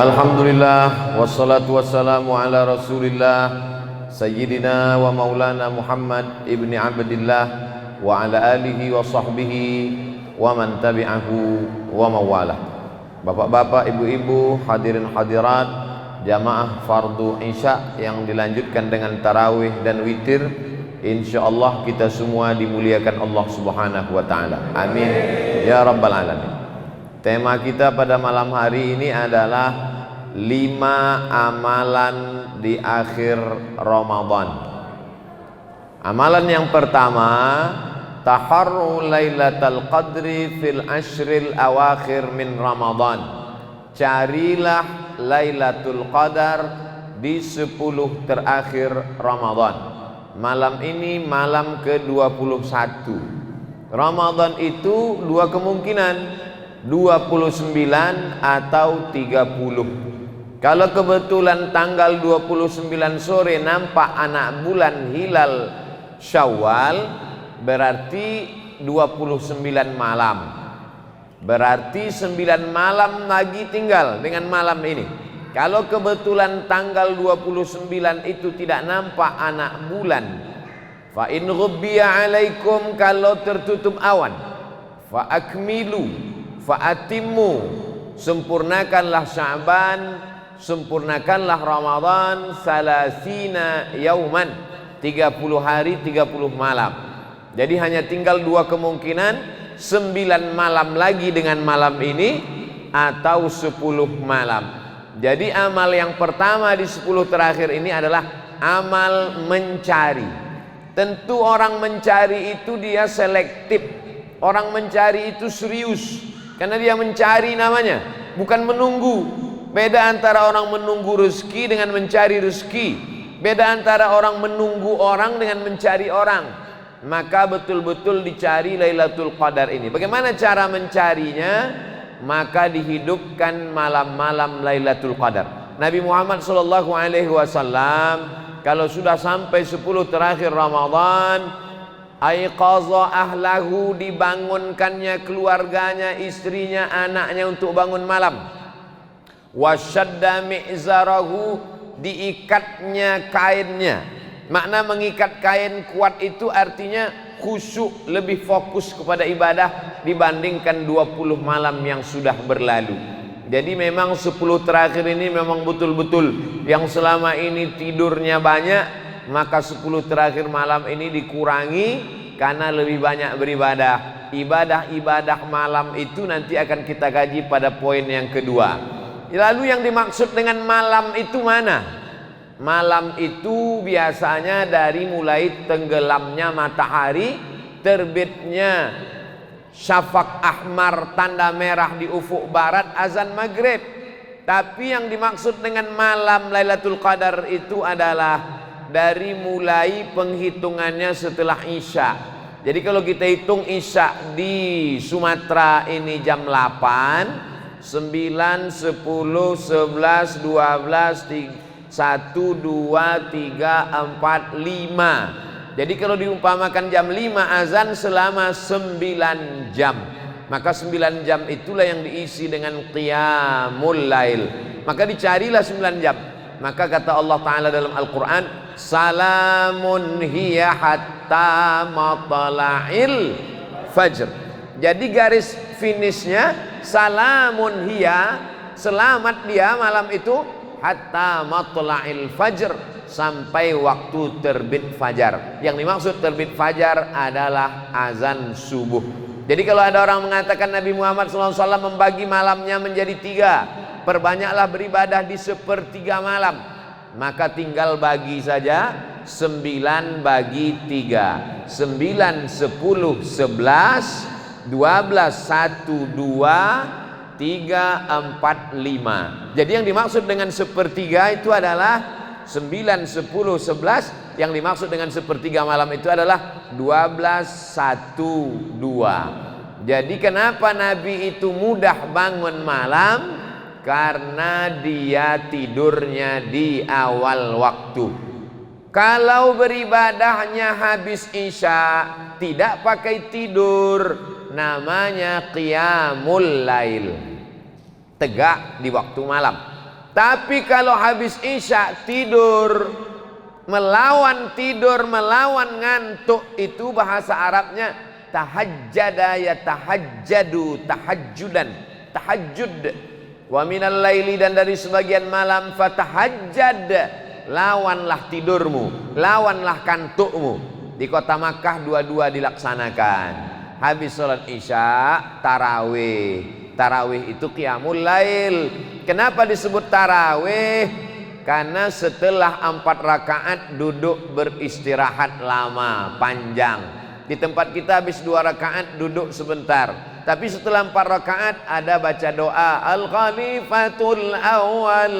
Alhamdulillah wassalatu wassalamu ala Rasulillah Sayyidina wa maulana Muhammad ibni Abdillah wa ala alihi wa sahbihi wa man tabi'ahu wa mawalah. Bapak-bapak, ibu-ibu, hadirin hadirat jamaah fardu isya yang dilanjutkan dengan tarawih dan witir, insyaallah kita semua dimuliakan Allah Subhanahu wa taala. Amin ya rabbal alamin. Tema kita pada malam hari ini adalah 5 amalan di akhir Ramadan. Amalan yang pertama, taharru lailatul qadri fil ashril awakhir min Ramadan. Carilah Lailatul Qadar di 10 terakhir Ramadan. Malam ini malam ke-21. Ramadan itu dua kemungkinan, 29 atau 30. Kalau kebetulan tanggal 29 sore nampak anak bulan hilal Syawal, berarti 29 malam. Berarti 9 malam lagi tinggal dengan malam ini. Kalau kebetulan tanggal 29 itu tidak nampak anak bulan, fa in ghubbiya alaikum, kalau tertutup awan, fa akmilu, fa atimmu, sempurnakanlah Sya'ban, sempurnakanlah Ramadan, salasina yauman, 30 hari 30 malam. Jadi hanya tinggal dua kemungkinan, 9 malam lagi dengan malam ini atau 10 malam. Jadi amal yang pertama di 10 terakhir ini adalah amal mencari. Tentu orang mencari itu dia selektif. Orang mencari itu serius, karena dia mencari namanya, bukan menunggu. Beda antara orang menunggu rezeki dengan mencari rezeki. Beda antara orang menunggu orang dengan mencari orang. Maka betul-betul dicari Lailatul Qadar ini. Bagaimana cara mencarinya? Maka dihidupkan malam-malam Lailatul Qadar. Nabi Muhammad SAW kalau sudah sampai 10 terakhir Ramadan, aiqaza ahlahu, dibangunkannya keluarganya, istrinya, anaknya untuk bangun malam. Wasyadda mi'zarahu, diikatnya kainnya. Makna mengikat kain kuat itu artinya khusyuk, lebih fokus kepada ibadah dibandingkan 20 malam yang sudah berlalu. Jadi memang 10 terakhir ini memang betul-betul yang selama ini tidurnya banyak, maka 10 terakhir malam ini dikurangi karena lebih banyak beribadah. Ibadah-ibadah malam itu nanti akan kita kaji pada poin yang kedua. Lalu yang dimaksud dengan malam itu mana? Malam itu biasanya dari mulai tenggelamnya matahari, terbitnya syafaq ahmar, tanda merah di ufuk barat, azan maghrib. Tapi yang dimaksud dengan malam Lailatul Qadar itu adalah dari mulai penghitungannya setelah isya. Jadi kalau kita hitung isya di Sumatera ini jam 8, 9, 10, 11, 12, 1, 2, 3, 4, 5. Jadi kalau diumpamakan jam 5 azan selama 9 jam, maka 9 jam itulah yang diisi dengan qiyamul lail. Maka dicarilah 9 jam. Maka kata Allah Ta'ala dalam Al-Quran, salamun hiya hatta matla'il fajr. Jadi garis finishnya salamun hiya, selamat dia malam itu, hatta matla'il fajr, sampai waktu terbit fajar. Yang dimaksud terbit fajar adalah azan subuh. Jadi kalau ada orang mengatakan Nabi Muhammad SAW membagi malamnya menjadi 3, perbanyaklah beribadah di 1/3 malam, maka tinggal bagi saja 9 bagi 3, 9, 10, 11, 12, 1, 2, 3, 4, 5. Jadi yang dimaksud dengan 1/3 itu adalah 9, 10, 11. Yang dimaksud dengan 1/3 malam itu adalah 12, 1, 2. Jadi kenapa Nabi itu mudah bangun malam? Karena dia tidurnya di awal waktu. Kalau beribadahnya habis isya, tidak pakai tidur, namanya qiyamul lail, tegak di waktu malam. Tapi kalau habis isya tidur, melawan tidur, melawan ngantuk, itu bahasa Arabnya tahajjada ya tahajjadu, tahajjudan, tahajjud. Wa minal laili, dan dari sebagian malam fatahajjad, lawanlah tidurmu, lawanlah kantukmu. Di kota Makkah dua-dua dilaksanakan. Habis sholat isya tarawih. Tarawih itu qiyamul lail. Kenapa disebut tarawih? Karena setelah 4 rakaat duduk beristirahat lama, panjang. Di tempat kita habis 2 rakaat duduk sebentar. Tapi setelah 4 rakaat ada baca doa Al-Khalifatul Awal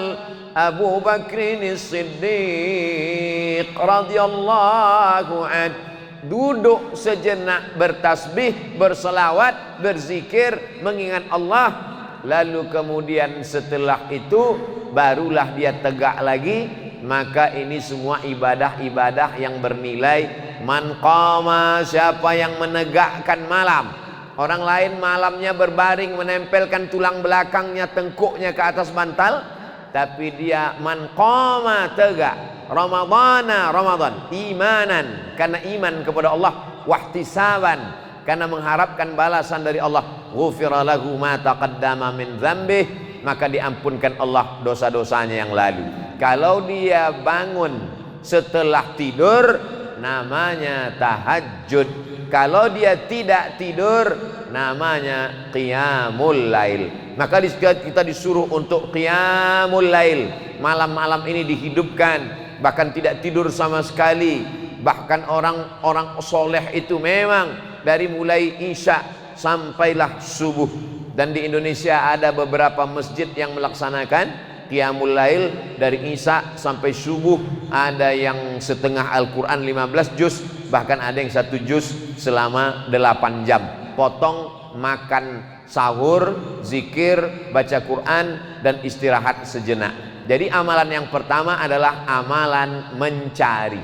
Abu Bakrin Siddiq radhiyallahu anhu. Duduk sejenak bertasbih, berselawat, berzikir, mengingat Allah. Lalu kemudian setelah itu barulah dia tegak lagi. Maka ini semua ibadah-ibadah yang bernilai man qama, siapa yang menegakkan malam. Orang lain malamnya berbaring, menempelkan tulang belakangnya, tengkuknya ke atas bantal. Tapi dia man qama, tegak. Ramadan, imanan, karena iman kepada Allah, wahtisaban, karena mengharapkan balasan dari Allah, ghufira lahu ma taqaddama min dzambih, maka diampunkan Allah dosa-dosanya yang lalu. Kalau dia bangun setelah tidur, namanya tahajud. Kalau dia tidak tidur, namanya qiyamul lail. Maka kita disuruh untuk qiyamul lail. Malam-malam ini dihidupkan, bahkan tidak tidur sama sekali. Bahkan orang-orang soleh itu memang dari mulai isya sampailah subuh. Dan di Indonesia ada beberapa masjid yang melaksanakan qiyamul lail dari isya sampai subuh. Ada yang setengah Al-Quran 15 juz, bahkan ada yang 1 juz selama 8 jam. Potong, makan, sahur, zikir, baca Quran, dan istirahat sejenak. Jadi amalan yang pertama adalah amalan mencari.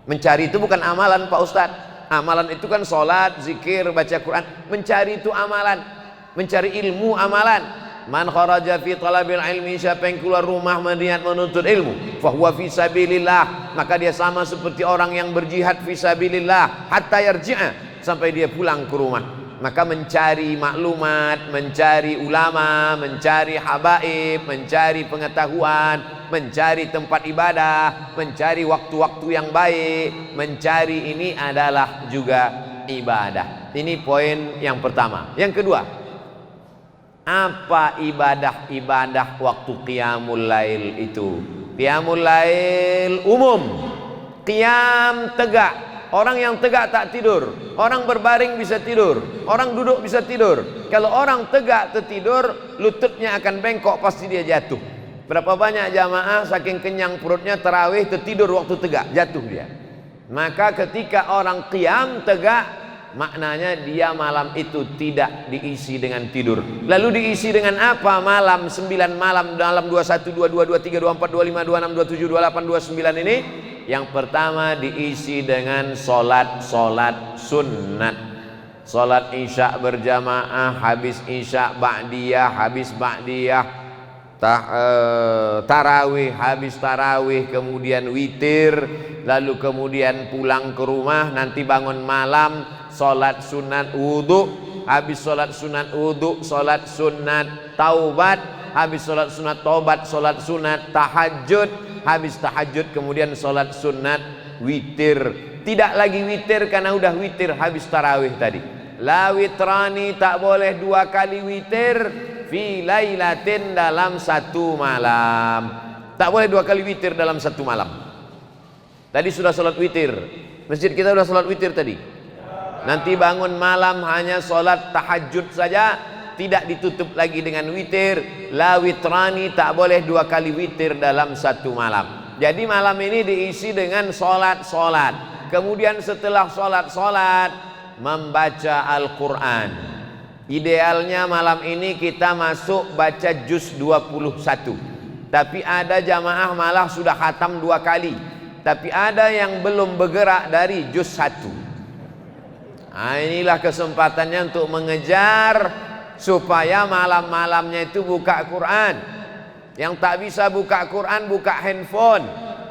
Mencari itu bukan amalan Pak Ustadz. Amalan itu kan sholat, zikir, baca Quran. Mencari itu amalan. Mencari ilmu amalan. Man kharaja fi talabil ilmi, siapa yang keluar rumah berniat menuntut ilmu, fahuwa fi sabilillah, maka dia sama seperti orang yang berjihad fi sabilillah hatta yarji'a, sampai dia pulang ke rumah. Maka mencari maklumat, mencari ulama, mencari habaib, mencari pengetahuan, mencari tempat ibadah, mencari waktu-waktu yang baik, mencari ini adalah juga ibadah. Ini poin yang pertama. Yang kedua, apa ibadah-ibadah waktu qiyamul lail itu? Qiyamul lail umum, qiyam tegak. Orang yang tegak tak tidur, orang berbaring bisa tidur, orang duduk bisa tidur. Kalau orang tegak tertidur, lututnya akan bengkok, pasti dia jatuh. Berapa banyak jamaah saking kenyang perutnya tarawih tertidur waktu tegak, jatuh dia. Maka ketika orang qiyam tegak, maknanya dia malam itu tidak diisi dengan tidur. Lalu diisi dengan apa? Malam 9 malam dalam 21, 22, 23, 24, 25, 26, 27, 28, 29 ini. Yang pertama diisi dengan solat sunnat. Solat isya berjamaah, habis isya ba'diyah, habis ba'diyah tarawih, habis tarawih kemudian witir, lalu kemudian pulang ke rumah, nanti bangun malam solat sunat wudu, habis solat sunat wudu solat sunat taubat, habis solat sunat taubat solat sunat tahajud, habis tahajud kemudian solat sunat witir. Tidak lagi witir karena udah witir habis tarawih tadi. La witrani, tak boleh 2 kali witir fi lailatin, dalam 1 malam. Tak boleh 2 kali witir dalam 1 malam. Tadi sudah solat witir, masjid kita sudah solat witir tadi. Nanti bangun malam hanya solat tahajud saja, tidak ditutup lagi dengan witir. La witrani, tak boleh 2 kali witir dalam 1 malam. Jadi malam ini diisi dengan solat. Kemudian setelah solat membaca Al-Quran. Idealnya malam ini kita masuk baca juz 21. Tapi ada jamaah malah sudah khatam 2 kali. Tapi ada yang belum bergerak dari juz 1. Nah, inilah kesempatannya untuk mengejar supaya malam-malamnya itu buka Quran. Yang tak bisa buka Quran, buka handphone.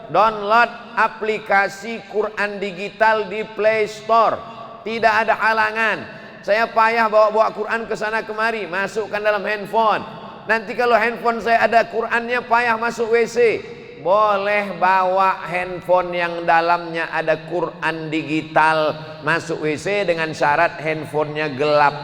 Download aplikasi Quran digital di Play Store. Tidak ada halangan. Saya payah bawa-bawa Quran ke sana kemari, masukkan dalam handphone. Nanti kalau handphone saya ada Qurannya, payah masuk WC. Boleh bawa handphone yang dalamnya ada Quran digital masuk WC dengan syarat handphonenya gelap,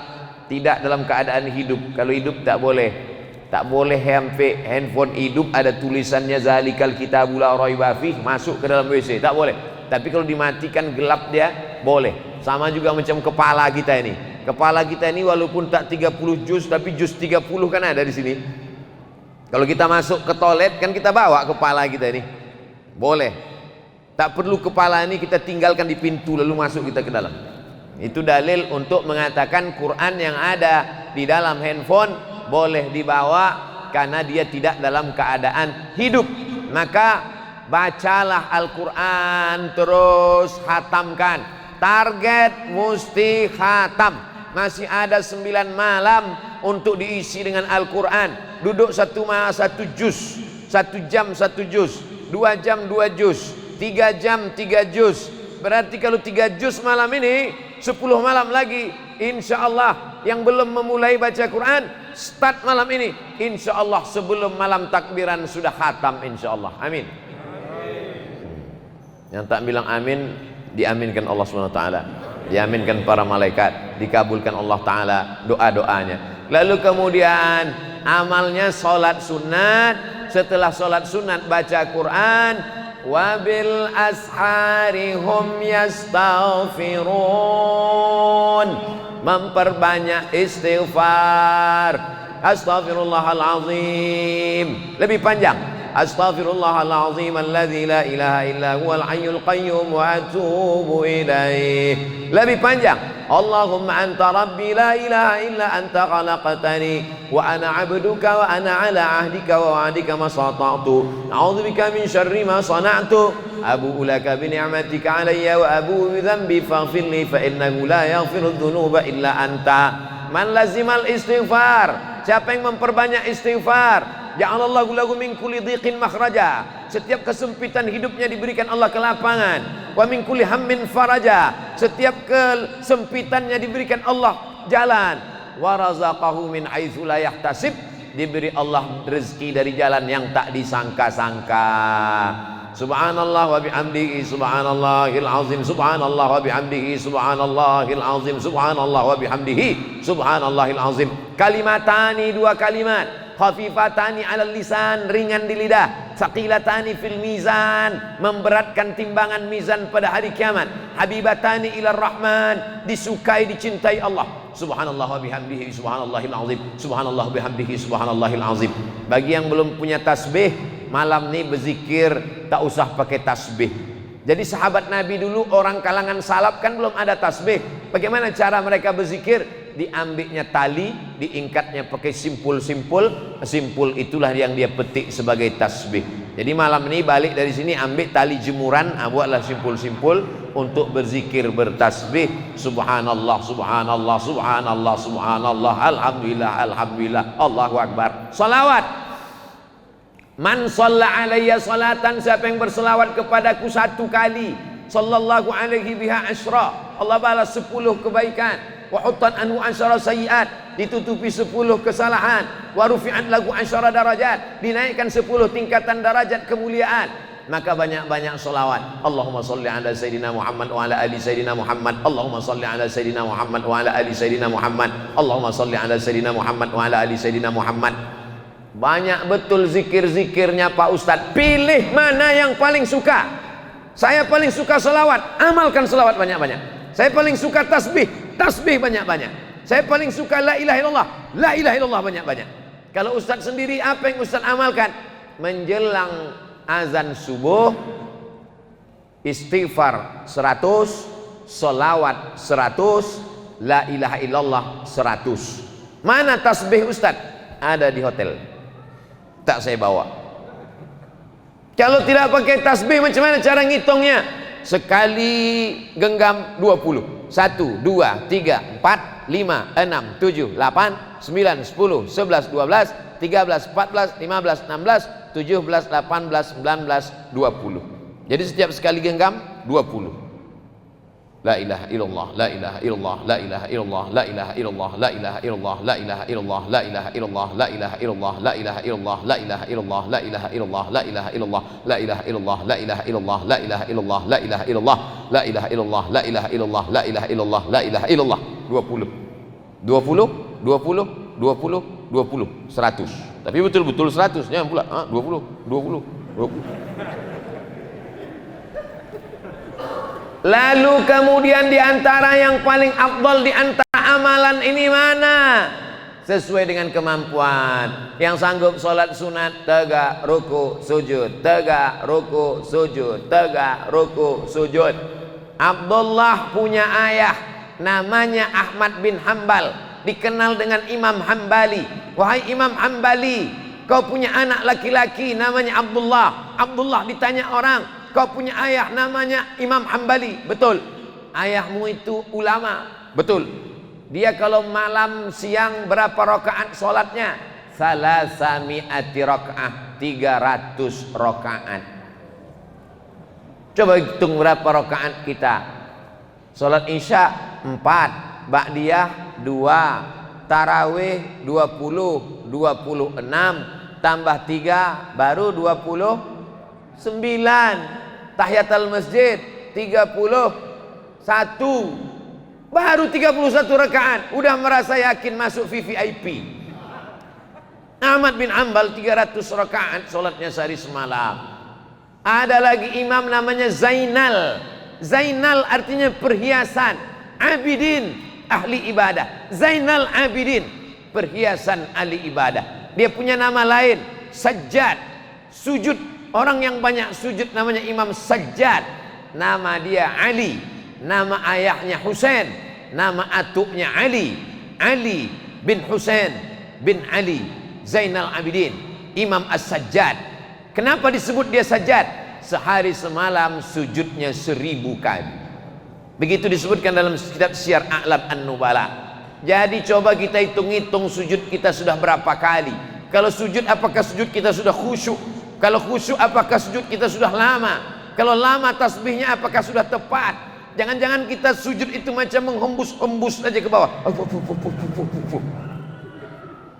tidak dalam keadaan hidup. Kalau hidup tak boleh. Tak boleh handphone hidup ada tulisannya zalikal kitabul la raiba fih masuk ke dalam WC, tak boleh. Tapi kalau dimatikan gelap dia boleh. Sama juga macam kepala kita ini. Kepala kita ini walaupun tak 30 juz tapi juz 30 kan ada di sini. Kalau kita masuk ke toilet kan kita bawa kepala kita ini. Boleh. Tak perlu kepala ini kita tinggalkan di pintu lalu masuk kita ke dalam. Itu dalil untuk mengatakan Quran yang ada di dalam handphone boleh dibawa karena dia tidak dalam keadaan hidup. Maka bacalah Al-Quran terus hatamkan. Target mesti khatam. Masih ada 9 malam untuk diisi dengan Al-Quran. Duduk satu juz, 1 jam 1 juz, 2 jam 2 juz, 3 jam 3 juz. Berarti kalau 3 juz malam ini, 10 malam lagi insya Allah. Yang belum memulai baca Quran, start malam ini, insya Allah sebelum malam takbiran sudah khatam insya Allah. Amin. Yang tak bilang amin, diaminkan Allah SWT, diaminkan para malaikat, dikabulkan Allah Ta'ala doa-doanya. Lalu kemudian amalnya sholat sunat. Setelah sholat sunat baca Quran. Wabil ashari hum yastaghfirun, memperbanyak istighfar. Astaghfirullahalazim, lebih panjang. Astaghfirullahalazim alladzi la ilaha illa huwal hayyul qayyum wa atubu ilaih. Lebih panjang. Allahumma anta rabbi la ilaha illa anta khalaqtani wa ana 'abduka wa ana 'ala 'ahdika wa wa'dika ma stata'tu a'udzubika min syarri ma sana'tu abu'u laka bi ni'matika 'alayya wa abu'u bi dhanbi faghfir li fa innahu la yaghfiru dzunuba illa anta. Man lazimal istighfar, siapa yang memperbanyak istighfar, ja'alallahu lahu min kulli dhiqin makhraja, setiap kesempitan hidupnya diberikan Allah kelapangan. Wa min kulli hammin faraja, setiap kesempitannya diberikan Allah jalan. Wa razaqahu min haitsu la yahtasib, diberi Allah rezeki dari jalan yang tak disangka-sangka. Subhanallah wa bihamdihi subhanallahil azim, subhanallah wa bihamdihi subhanallahil azim, subhanallah wa bihamdihi subhanallahil azim. Kalimatani, 2 kalimat. Khafifatani 'alal lisan, ringan di lidah. Tsaqilatani fil mizan, memberatkan timbangan mizan pada hari kiamat. Habibatani ilar rahman, disukai dicintai Allah. Subhanallah wa bihamdihi subhanallahil azim, subhanallah wa bihamdihi subhanallahil azim. Bagi yang belum punya tasbih, malam ini berzikir tak usah pakai tasbih. Jadi sahabat Nabi dulu, orang kalangan salaf kan belum ada tasbih. Bagaimana cara mereka berzikir? Diambilnya tali, diingkatnya pakai simpul-simpul. Simpul itulah yang dia petik sebagai tasbih. Jadi malam ini balik dari sini, ambil tali jemuran, buatlah simpul-simpul untuk berzikir, bertasbih. Subhanallah, subhanallah, subhanallah, subhanallah, alhamdulillah, alhamdulillah, Allahu akbar. Salawat. Man shalla alayya salatan, siapa yang berselawat kepadaku 1 kali, sallallahu alaihi biha asyra, Allah balas 10 kebaikan. Wa huttan anhu asyara sayiat, ditutupi 10 kesalahan. Wa rufi'at lahu asyara darajat, dinaikkan 10 tingkatan darajat kemuliaan. Maka banyak-banyak selawat. Allahumma salli ala sayyidina Muhammad wa ala ali sayyidina Muhammad. Allahumma salli ala sayyidina Muhammad wa ala ali sayyidina Muhammad. Allahumma salli ala sayyidina Muhammad wa ala ali sayyidina Muhammad. Banyak betul zikir-zikirnya Pak Ustadz. Pilih mana yang paling suka. Saya paling suka selawat, amalkan selawat banyak-banyak. Saya paling suka tasbih, tasbih banyak-banyak. Saya paling suka la ilaha illallah, la ilaha illallah banyak-banyak. Kalau Ustadz sendiri, apa yang Ustadz amalkan? Menjelang azan subuh, istighfar 100, selawat 100, la ilaha illallah 100. Mana tasbih Ustadz? Ada di hotel, tak saya bawa. Kalau tidak pakai tasbih, macam mana cara ngitungnya? Sekali genggam 20. 1, 2, 3, 4, 5, 6, 7, 8, 9, 10, 11, 12, 13, 14, 15, 16, 17, 18, 19, 20. Jadi setiap sekali genggam 20. La ilaha illallah, la ilaha illallah, la ilaha illallah, la ilaha illallah, la ilaha illallah, la ilaha illallah, la ilaha illallah, la ilaha illallah, la ilaha illallah, la ilaha illallah, la ilaha illallah, la ilaha illallah, la ilaha illallah, la ilaha illallah, la ilaha illallah, la ilaha illallah, la ilaha illallah, la ilaha illallah, la ilaha illallah, la ilaha illallah. 20. 20, 20, 20, 20, 100. Tapi betul-betul 100, jangan pula 20, 20, 20. Lalu kemudian di antara yang paling afdal di antara amalan ini mana? Sesuai dengan kemampuan. Yang sanggup sholat sunat, tegak, ruku, sujud, tegak, ruku, sujud, tegak, ruku, sujud. Abdullah punya ayah namanya Ahmad bin Hambal, dikenal dengan Imam Hambali. Wahai Imam Hambali, kau punya anak laki-laki namanya Abdullah. Abdullah ditanya orang, kau punya ayah namanya Imam Hambali. Betul. Ayahmu itu ulama. Betul. Dia kalau malam siang berapa rakaat sholatnya? Salasami'ati rakaat, 300 rakaat. Coba hitung berapa rakaat kita. Sholat isya 4, ba'diyah 2, tarawih 20, 26 tambah 3 baru 29, tahiyatul masjid 31, baru 31 rakaat udah merasa yakin masuk VVIP. Ahmad bin Ambal 300 rakaat sholatnya sehari semalam. Ada lagi imam namanya Zainal. Zainal artinya perhiasan, Abidin ahli ibadah. Zainal Abidin, perhiasan ahli ibadah. Dia punya nama lain Sajjad, sujud. Orang yang banyak sujud namanya Imam Sajjad. Nama dia Ali, nama ayahnya Husain, nama atuknya Ali. Ali bin Husain bin Ali Zainal Abidin, Imam As-Sajjad. Kenapa disebut dia Sajjad? Sehari semalam sujudnya 1000 kali. Begitu disebutkan dalam kitab Syiar A'lam An-Nubala. Jadi coba kita hitung-hitung sujud kita sudah berapa kali. Kalau sujud, apakah sujud kita sudah khusyuk? Kalau khusyuk, apakah sujud kita sudah lama? Kalau lama, tasbihnya apakah sudah tepat? Jangan-jangan kita sujud itu macam menghembus-hembus saja ke bawah.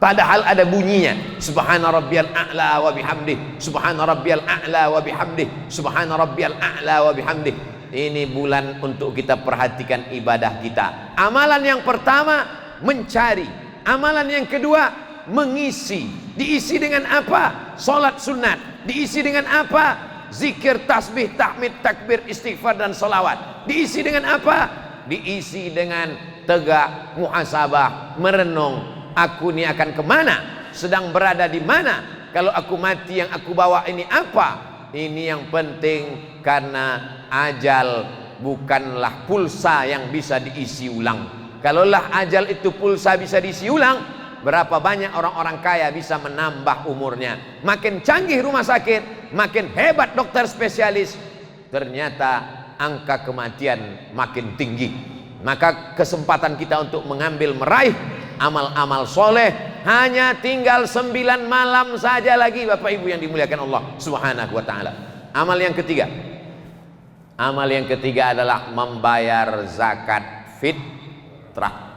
Padahal ada bunyinya. Subhana rabbiyal a'la wa bihamdih, subhana rabbiyal a'la wa bihamdih, subhana rabbiyal a'la wa bihamdih. Ini bulan untuk kita perhatikan ibadah kita. Amalan yang pertama mencari, amalan yang kedua mengisi. Diisi dengan apa? Salat sunat. Diisi dengan apa? Zikir, tasbih, tahmid, takbir, istighfar dan salawat. Diisi dengan apa? Diisi dengan tegak, muhasabah, merenung. Aku ini akan kemana? Sedang berada di mana? Kalau aku mati, yang aku bawa ini apa? Ini yang penting, karena ajal bukanlah pulsa yang bisa diisi ulang. Kalaulah ajal itu pulsa bisa diisi ulang, berapa banyak orang-orang kaya bisa menambah umurnya. Makin canggih rumah sakit, makin hebat dokter spesialis, ternyata angka kematian makin tinggi. Maka kesempatan kita untuk mengambil, meraih amal-amal soleh hanya tinggal 9 malam saja lagi, Bapak Ibu yang dimuliakan Allah Subhanahu wa ta'ala. Amal yang ketiga, amal yang ketiga adalah membayar zakat fitrah.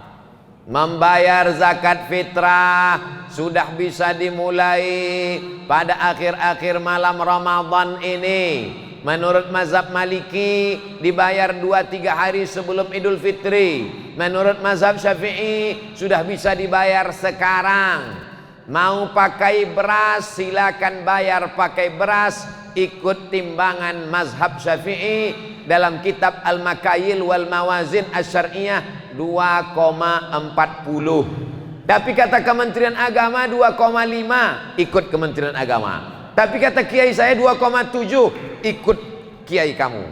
Membayar zakat fitrah sudah bisa dimulai pada akhir-akhir malam Ramadan ini. Menurut mazhab Maliki dibayar 2-3 hari sebelum Idul Fitri. Menurut mazhab Syafi'i sudah bisa dibayar sekarang. Mau pakai beras silakan bayar pakai beras, ikut timbangan mazhab Syafi'i dalam kitab Al-Makayil wal Mawazin Asy-Syar'iyyah 2,40. Tapi kata Kementerian Agama 2,5, ikut Kementerian Agama. Tapi kata kiai saya 2,7, ikut kiai kamu.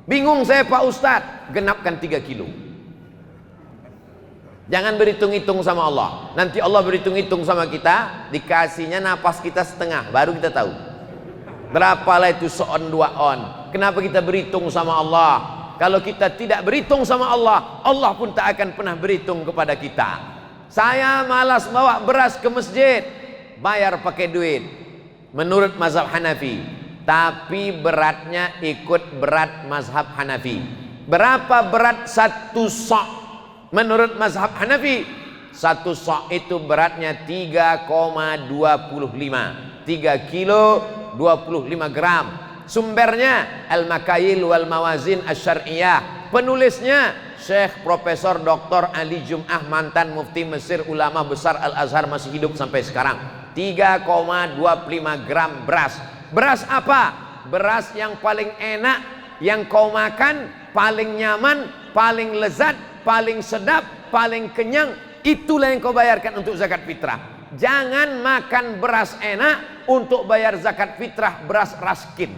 Bingung saya Pak Ustadz, genapkan 3 kilo. Jangan berhitung-hitung sama Allah. Nanti Allah berhitung-hitung sama kita, dikasihnya napas kita setengah, baru kita tahu berapalah itu seon 2 on. Kenapa kita berhitung sama Allah? Kalau kita tidak berhitung sama Allah, Allah pun tak akan pernah berhitung kepada kita. Saya malas bawa beras ke masjid, bayar pakai duit menurut mazhab Hanafi, tapi beratnya ikut berat mazhab Hanafi. Berapa berat satu sok menurut mazhab Hanafi? Satu sok itu beratnya 3,25, 3 kilo 25 gram. Sumbernya Al-Makayil wal Mawazin Asy-Syar'iyyah. Penulisnya Syekh Profesor Dr. Ali Jum'ah, mantan mufti Mesir, ulama besar Al-Azhar, masih hidup sampai sekarang. 3,25 gram beras. Beras apa? Beras yang paling enak, yang kau makan paling nyaman, paling lezat, paling sedap, paling kenyang. Itulah yang kau bayarkan untuk zakat fitrah. Jangan makan beras enak untuk bayar zakat fitrah beras raskin.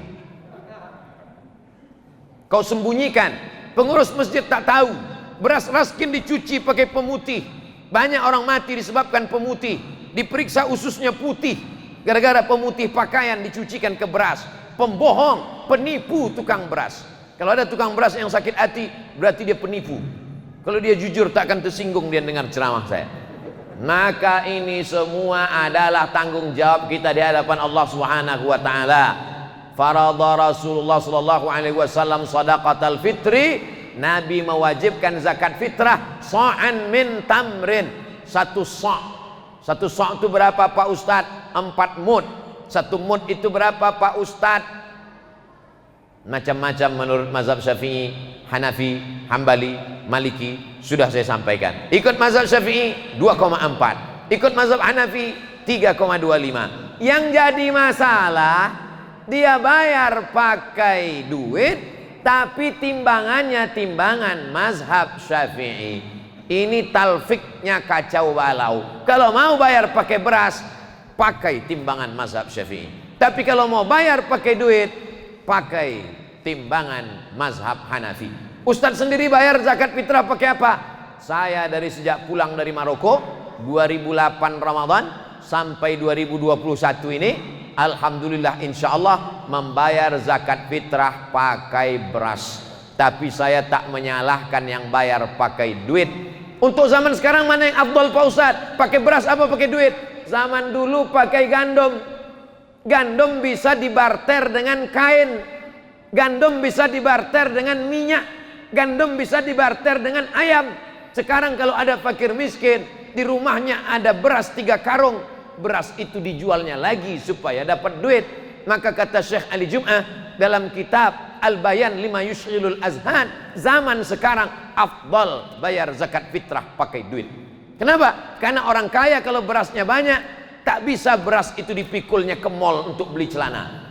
Kau sembunyikan, pengurus masjid tak tahu. Beras raskin dicuci pakai pemutih. Banyak orang mati disebabkan pemutih. Diperiksa ususnya putih gara-gara pemutih pakaian dicucikan ke beras. Pembohong, penipu tukang beras. Kalau ada tukang beras yang sakit hati, berarti dia penipu. Kalau dia jujur, tak akan tersinggung dia dengar ceramah saya. Maka ini semua adalah tanggung jawab kita di hadapan Allah Subhanahu wa taala. Faradha Rasulullah sallallahu alaihi wasallam shadaqatal fitri. Nabi mewajibkan zakat fitrah sa'an min tamrin. Satu sa' itu berapa Pak Ustadz? 4 mud. 1 mud itu berapa Pak Ustadz? Macam-macam menurut mazhab Syafi'i, Hanafi, Hambali, Maliki. Sudah saya sampaikan. Ikut mazhab Syafi'i 2,4. Ikut mazhab Hanafi 3,25. Yang jadi masalah, dia bayar pakai duit, tapi timbangannya timbangan mazhab Syafi'i. Ini talfiknya kacau balau. Kalau mau bayar pakai beras, pakai timbangan mazhab Syafi'i. Tapi kalau mau bayar pakai duit, pakai timbangan mazhab Hanafi. Ustadz sendiri bayar zakat fitrah pakai apa? Saya dari sejak pulang dari Maroko 2008 Ramadan sampai 2021 ini, alhamdulillah insyaallah membayar zakat fitrah pakai beras. Tapi saya tak menyalahkan yang bayar pakai duit. Untuk zaman sekarang mana yang afdal Pak Ustadz? Pakai beras apa pakai duit? Zaman dulu pakai gandum. Gandum bisa dibarter dengan kain. Gandum bisa dibarter dengan minyak. Gandum bisa dibarter dengan ayam. Sekarang kalau ada fakir miskin, di rumahnya ada beras 3 karung, beras itu dijualnya lagi supaya dapat duit. Maka kata Syekh Ali Jum'ah dalam kitab Al-Bayan lima yushghilul azhan, zaman sekarang afdal bayar zakat fitrah pakai duit. Kenapa? Karena orang kaya kalau berasnya banyak, tak bisa beras itu dipikulnya ke mall untuk beli celana.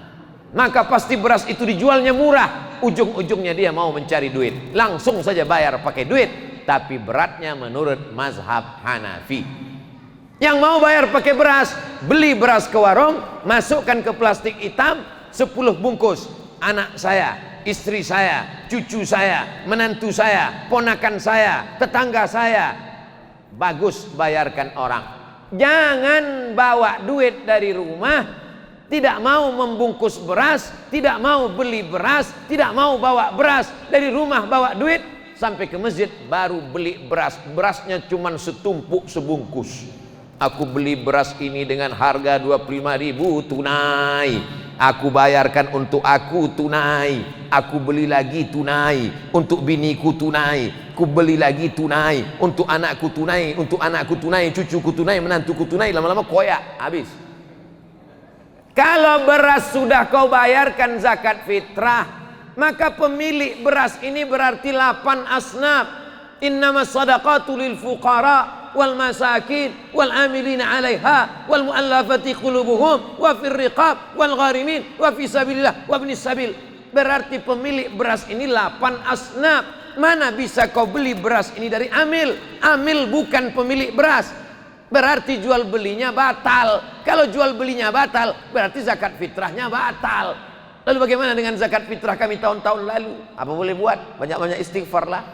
Maka pasti beras itu dijualnya murah. Ujung-ujungnya dia mau mencari duit. Langsung saja bayar pakai duit. Tapi beratnya menurut mazhab Hanafi. Yang mau bayar pakai beras, beli beras ke warung, masukkan ke plastik hitam 10 bungkus. Anak saya, istri saya, cucu saya, menantu saya, ponakan saya, tetangga saya. Bagus, bayarkan orang. Jangan bawa duit dari rumah, tidak mau membungkus beras, tidak mau beli beras, tidak mau bawa beras dari rumah, bawa duit sampai ke masjid baru beli beras. Berasnya cuma setumpuk sebungkus. Aku beli beras ini dengan harga 25.000 tunai. Aku bayarkan untuk aku tunai. Aku beli lagi tunai. Untuk biniku tunai. Ku beli lagi tunai. Untuk anakku tunai. Untuk anakku tunai. Cucuku tunai. Menantuku tunai. Lama-lama koyak. Habis. Kalau beras sudah kau bayarkan zakat fitrah, maka pemilik beras ini berarti 8 asnaf. Innamas sadaqatu lil fuqara wal masakin wal amilina 'alaiha wal mu'allafati qulubuhum wa fir riqab wal gharimin wa fi sabilillah wa ibnis sabil. Berarti pemilik beras ini 8 asnaf. Mana bisa kau beli beras ini dari amil? Amil bukan pemilik beras. Berarti jual belinya batal. Kalau jual belinya batal, berarti zakat fitrahnya batal. Lalu bagaimana dengan zakat fitrah kami tahun-tahun lalu? Apa boleh buat? Banyak-banyak istighfar lah.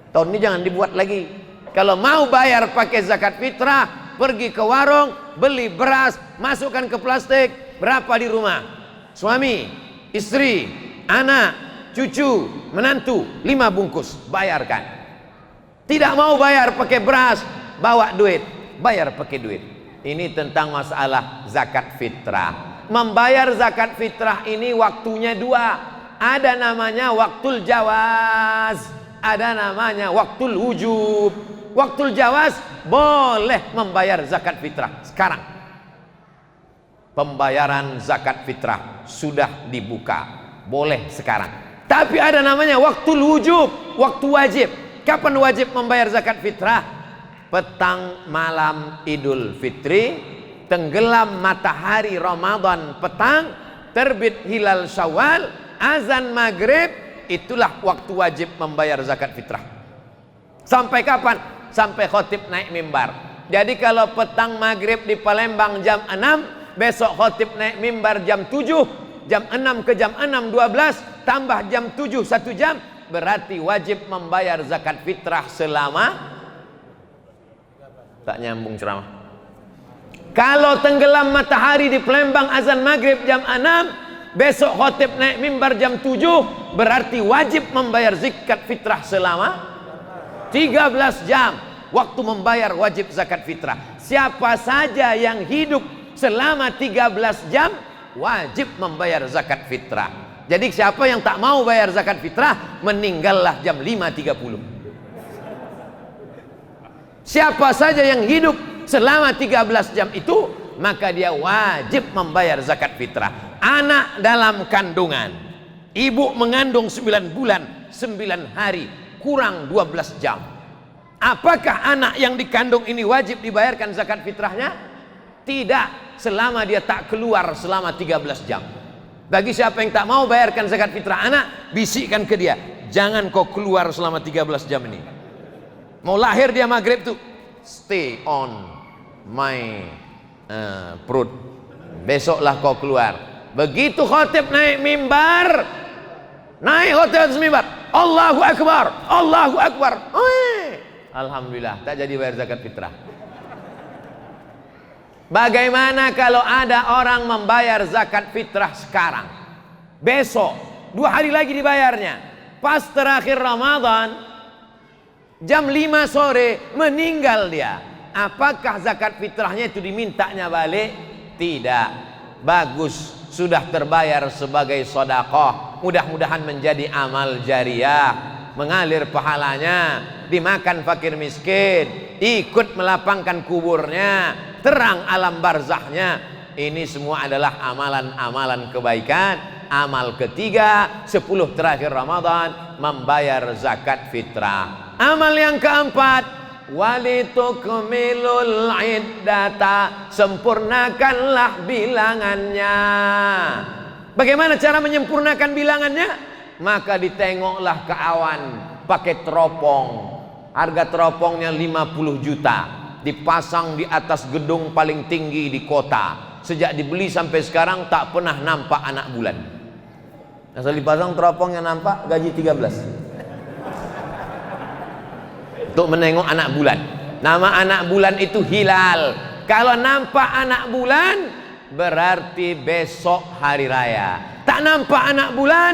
Tahun ini jangan dibuat lagi. Kalau mau bayar pakai zakat fitrah, pergi ke warung, beli beras, masukkan ke plastik. Berapa di rumah? Suami, istri, anak, cucu, menantu, 5 bungkus, bayarkan. Tidak mau bayar pakai beras, bawa duit, bayar pakai duit. Ini tentang masalah zakat fitrah. Membayar zakat fitrah ini waktunya dua. Ada namanya waktul jawaz, ada namanya waktul wujub. Waktul jawaz boleh membayar zakat fitrah sekarang. Pembayaran zakat fitrah sudah dibuka, boleh sekarang. Tapi ada namanya waktul wujub, waktu wajib. Kapan wajib membayar zakat fitrah? Petang malam Idul Fitri, tenggelam matahari Ramadan petang, terbit hilal Syawal, azan maghrib, itulah waktu wajib membayar zakat fitrah. Sampai kapan? Sampai khotib naik mimbar. Jadi kalau petang maghrib di Palembang jam 6, besok khotib naik mimbar jam 7, jam 6 ke jam 6 12, tambah jam 7 1 jam, berarti wajib membayar zakat fitrah selama, tak nyambung ceramah. Kalau tenggelam matahari di Palembang azan maghrib jam 6, besok khotib naik mimbar jam 7, berarti wajib membayar zakat fitrah selama 13 jam. Waktu membayar wajib zakat fitrah. Siapa saja yang hidup selama 13 jam wajib membayar zakat fitrah. Jadi siapa yang tak mau bayar zakat fitrah, meninggallah jam 5.30. Siapa saja yang hidup selama 13 jam itu, maka dia wajib membayar zakat fitrah. Anak dalam kandungan, ibu mengandung 9 bulan 9 hari kurang 12 jam. Apakah anak yang dikandung ini wajib dibayarkan zakat fitrahnya? Tidak, selama dia tak keluar selama 13 jam. Bagi siapa yang tak mau bayarkan zakat fitrah anak, bisikkan ke dia, jangan kau keluar selama 13 jam ini. Mau lahir dia maghrib tuh, stay on my perut, besoklah kau keluar. Begitu khotib naik mimbar, naik khotib atas mimbar, Allahu Akbar, Allahu Akbar, alhamdulillah, tak jadi bayar zakat fitrah. Bagaimana kalau ada orang membayar zakat fitrah sekarang, besok 2 hari lagi dibayarnya, pas terakhir Ramadan jam 5 sore meninggal dia, apakah zakat fitrahnya itu dimintanya balik? Tidak. Bagus, sudah terbayar sebagai sedekah. Mudah-mudahan menjadi amal jariah, mengalir pahalanya, dimakan fakir miskin, ikut melapangkan kuburnya, terang alam barzahnya. Ini semua adalah amalan-amalan kebaikan. Amal ketiga, 10 terakhir Ramadan membayar zakat fitrah. Amal yang keempat, walitukmilul iddata, sempurnakanlah bilangannya. Bagaimana cara menyempurnakan bilangannya? Maka ditengoklah ke awan pakai teropong. Harga teropongnya 50 juta, dipasang di atas gedung paling tinggi di kota. Sejak dibeli sampai sekarang tak pernah nampak anak bulan. Asal dipasang teropongnya nampak gaji 13 untuk menengok anak bulan. Nama anak bulan itu hilal. Kalau nampak anak bulan berarti besok hari raya. Tak nampak anak bulan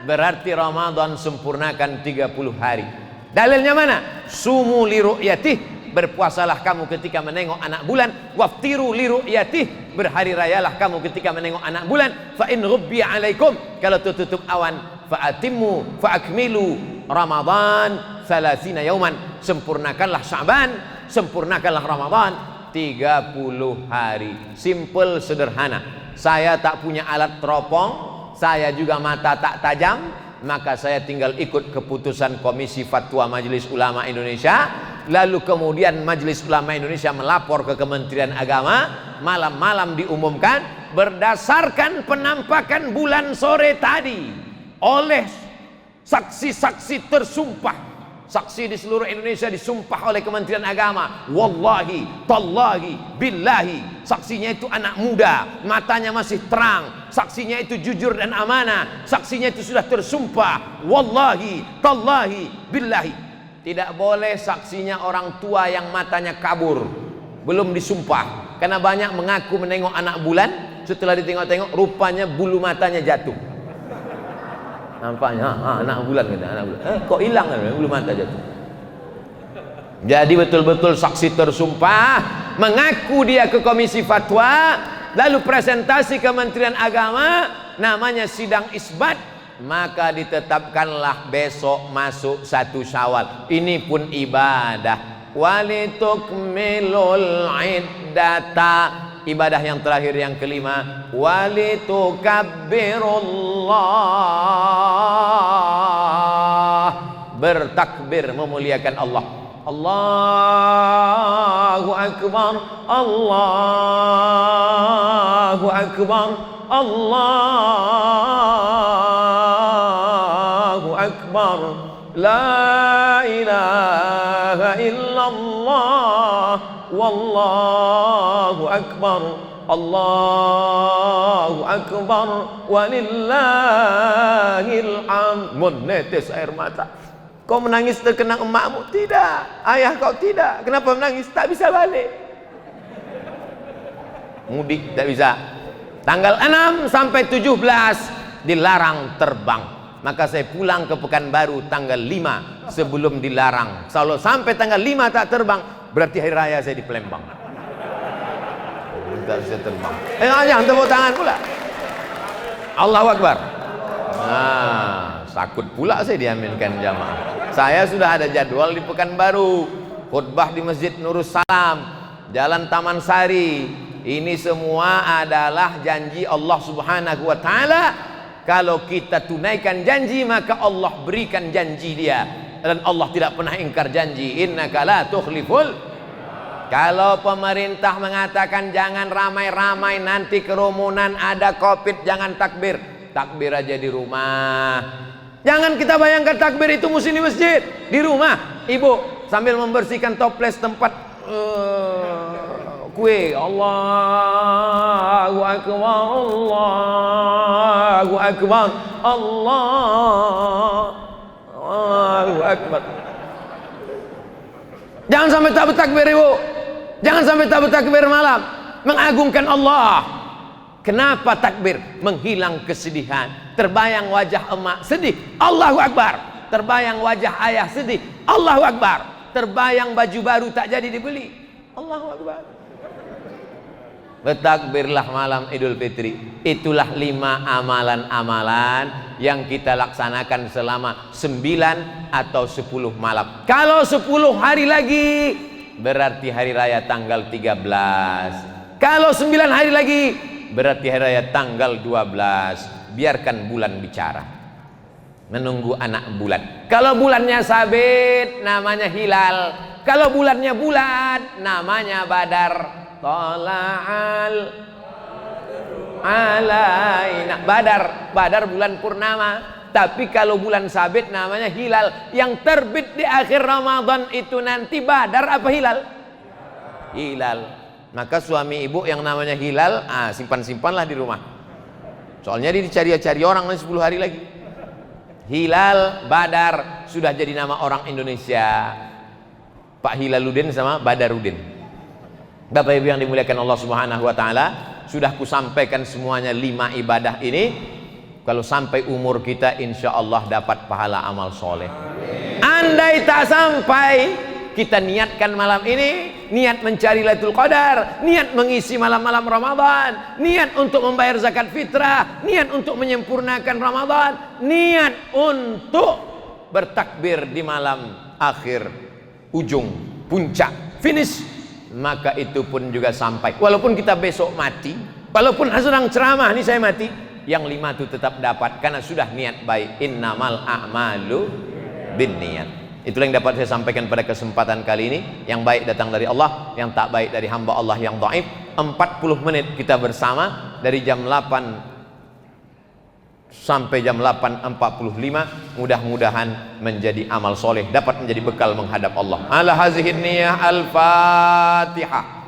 berarti Ramadan sempurnakan 30 hari. Dalilnya mana? Sumu li ru'yatih, berpuasalah kamu ketika menengok anak bulan. Waftiru li ru'yatih, berhari rayalah kamu ketika menengok anak bulan. Fa in ghubbiya alaikum, kalau tutup awan, fa atimmu fa akmilu Ramadan 30 yauman, sempurnakanlah Sya'ban, sempurnakanlah Ramadan 30 hari. Simple, sederhana. Saya tak punya alat teropong, saya juga mata tak tajam, maka saya tinggal ikut keputusan Komisi Fatwa Majelis Ulama Indonesia. Lalu kemudian Majelis Ulama Indonesia melapor ke Kementerian Agama, malam-malam diumumkan berdasarkan penampakan bulan sore tadi oleh saksi-saksi tersumpah. Saksi di seluruh Indonesia disumpah oleh Kementerian Agama. Wallahi, tallahi, billahi. Saksinya itu anak muda, matanya masih terang. Saksinya itu jujur dan amanah. Saksinya itu sudah tersumpah. Wallahi, tallahi, billahi. Tidak boleh saksinya orang tua yang matanya kabur, belum disumpah. Karena banyak mengaku menengok anak bulan, setelah ditengok-tengok rupanya bulu matanya jatuh. Nampaknya anak bulan, kata anak bulan. Kok hilang kan bulu mata jatuh? Jadi betul-betul saksi tersumpah, mengaku dia ke komisi fatwa, lalu presentasi Kementerian Agama, namanya sidang isbat, maka ditetapkanlah besok masuk 1 Syawal. Ini pun ibadah. Walitukmilul iddata, ibadah yang terakhir yang kelima, walitukabbirullah, bertakbir memuliakan Allah. Allahu akbar, Allahu akbar, Allahu akbar, la ilaha illallah, wallahu akbar, Allahu akbar, walillahil hamd. Menetes air mata. Kau menangis terkenang emakmu? Tidak. Ayah kau tidak. Kenapa menangis? Tak bisa balik. Mudik tak bisa. Tanggal 6 sampai 17 dilarang terbang. Maka saya pulang ke Pekanbaru tanggal 5 sebelum dilarang. Kalau sampai tanggal 5 tak terbang, berarti hari raya saya di Palembang. Tak bisa terbang. Jangan tepuk tangan pula. Allahu Akbar. Nah, sakut pula saya diaminkan jamaah. Saya sudah ada jadwal di Pekanbaru, khutbah di Masjid Nurus Salam, Jalan Taman Sari. Ini semua adalah janji Allah Subhanahu wa Ta'ala. Kalau kita tunaikan janji, maka Allah berikan janji dia. Dan Allah tidak pernah ingkar janji. Innaka la tukhliful. Kalau pemerintah mengatakan jangan ramai-ramai, nanti kerumunan, ada COVID, jangan takbir. Takbir aja di rumah. Jangan kita bayangkan takbir itu mesti di masjid. Di rumah, ibu sambil membersihkan toples tempat kue. Allahu akbar, Allahu akbar, Allahu akbar. Jangan sampai tak bertakbir, ibu. Jangan sampai tak bertakbir malam. Mengagungkan Allah. Kenapa takbir? Menghilang kesedihan. Terbayang wajah emak sedih, Allahu Akbar. Terbayang wajah ayah sedih, Allahu Akbar. Terbayang baju baru tak jadi dibeli, Allahu Akbar. Bertakbirlah malam Idul Fitri. Itulah 5 amalan-amalan yang kita laksanakan selama 9 atau 10 malam. Kalau 10 hari lagi, berarti hari raya tanggal 13. Kalau 9 hari lagi, berarti hari raya tanggal 12. Biarkan bulan bicara. Menunggu anak bulan. Kalau bulannya sabit, namanya hilal. Kalau bulannya bulat, namanya badar. Tala'al alaina. Badar bulan purnama. Tapi kalau bulan sabit namanya hilal. Yang terbit di akhir Ramadan itu nanti badar apa hilal? Hilal. Maka suami ibu yang namanya hilal, simpan-simpanlah di rumah. Soalnya dia dicari-cari orang 10 hari lagi. Hilal, Badar sudah jadi nama orang Indonesia. Pak Hilaluddin sama Badarudin. Bapak Ibu yang dimuliakan Allah Subhanahu wa Ta'ala, sudah kusampaikan semuanya 5 ibadah ini. Kalau sampai umur kita, insya Allah dapat pahala amal soleh. Andai tak sampai, kita niatkan malam ini, niat mencari Lailatul Qadar, niat mengisi malam-malam Ramadan, niat untuk membayar zakat fitrah, niat untuk menyempurnakan Ramadan, niat untuk bertakbir di malam akhir, ujung, puncak, finish, maka itu pun juga sampai. Walaupun kita besok mati, walaupun sedang ceramah ini saya mati, yang 5 itu tetap dapat karena sudah niat baik. Innamal a'malu binniyat. Itulah yang dapat saya sampaikan pada kesempatan kali ini. Yang baik datang dari Allah, yang tak baik dari hamba Allah yang dhaif. 40 menit kita bersama dari jam 8 sampai jam 8.45. Mudah-mudahan menjadi amal soleh, dapat menjadi bekal menghadap Allah. Ala hazihin niyah, al-Fatihah.